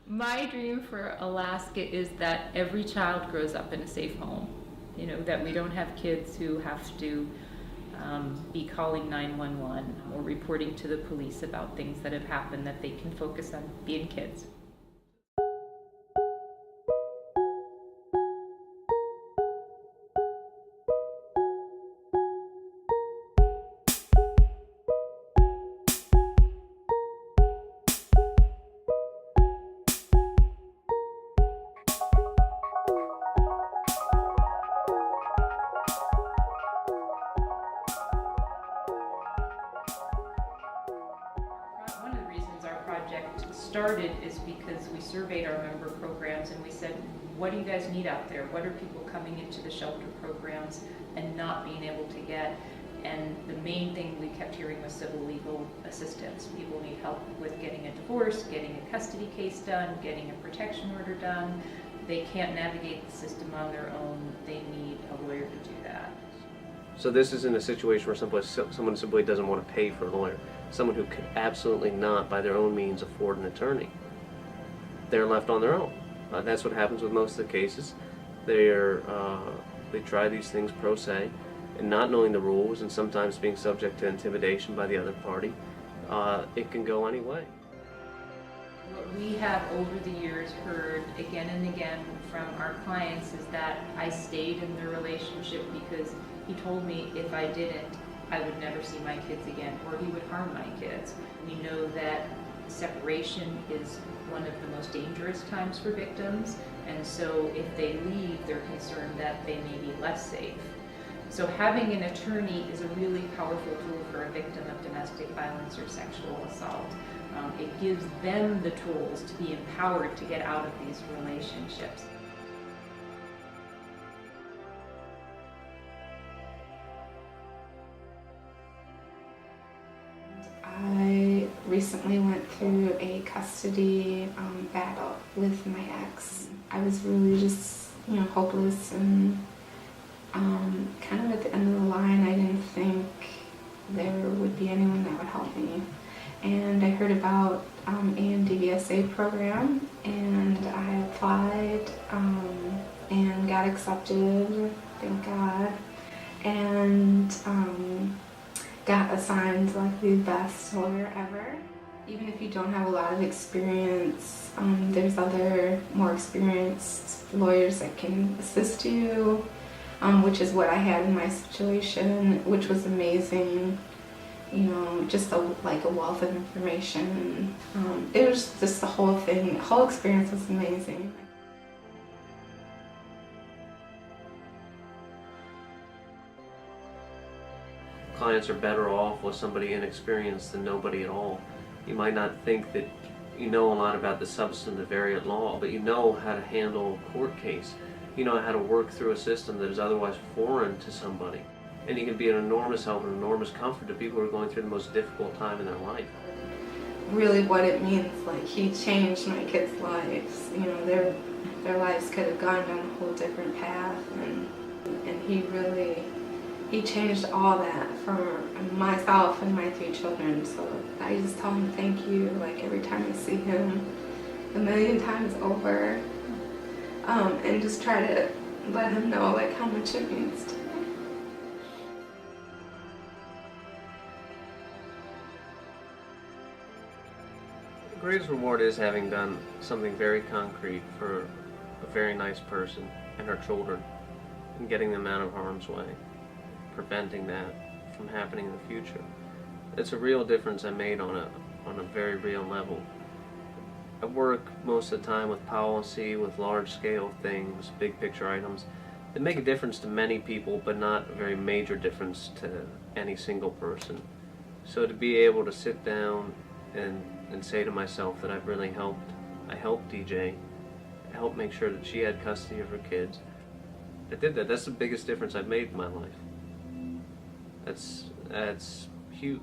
My dream for Alaska is that every child grows up in a safe home. You know, that we don't have kids who have to be calling 911 or reporting to the police about things that have happened, that they can focus on being kids. One of the reasons our project started is because we surveyed our member programs and we said, what do you guys need out there? What are people coming into the shelter programs and not being able to get? And the main thing we kept hearing was civil legal assistance. People need help with getting a divorce, getting a custody case done, getting a protection order done. They can't navigate the system on their own. They need a lawyer to do that. So this isn't a situation where someone simply doesn't want to pay for a lawyer. Someone who could absolutely not, by their own means, afford an attorney. They're left on their own. That's what happens with most of the cases. They try these things pro se, and not knowing the rules, and sometimes being subject to intimidation by the other party. It can go any way. What we have over the years heard again and again from our clients is that I stayed in the relationship because he told me if I didn't, I would never see my kids again, or he would harm my kids. We know that separation is one of the most dangerous times for victims, and so if they leave, they're concerned that they may be less safe. So having an attorney is a really powerful tool for a victim of domestic violence or sexual assault. It gives them the tools to be empowered to get out of these relationships. I recently went through a custody battle with my ex. I was really just, hopeless and kind of at the end of the line. I didn't think there would be anyone that would help me. And I heard about AMDVSA program, and I applied and got accepted, thank God, and got assigned like the best lawyer ever. Even if you don't have a lot of experience, there's other more experienced lawyers that can assist you, which is what I had in my situation, which was amazing. Just like a wealth of information. It was just the whole thing, the whole experience was amazing. Clients are better off with somebody inexperienced than nobody at all. You might not think that you know a lot about the substantive area at law, but you know how to handle a court case. You know how to work through a system that is otherwise foreign to somebody. And you can be an enormous help and enormous comfort to people who are going through the most difficult time in their life. Really what it means, like he changed my kids' lives. Their lives could have gone down a whole different path, and he changed all that for myself and my 3 children. So I just tell him thank you, like every time I see him, a million times over, and just try to let him know like how much it means to me. The greatest reward is having done something very concrete for a very nice person and her children, and getting them out of harm's way, preventing that from happening in the future. It's a real difference I made on a very real level. I work most of the time with policy, with large-scale things, big picture items that make a difference to many people, but not a very major difference to any single person. So to be able to sit down and say to myself that I've really helped. I helped DJ. I helped make sure that she had custody of her kids. I did that. That's the biggest difference I've made in my life. That's huge.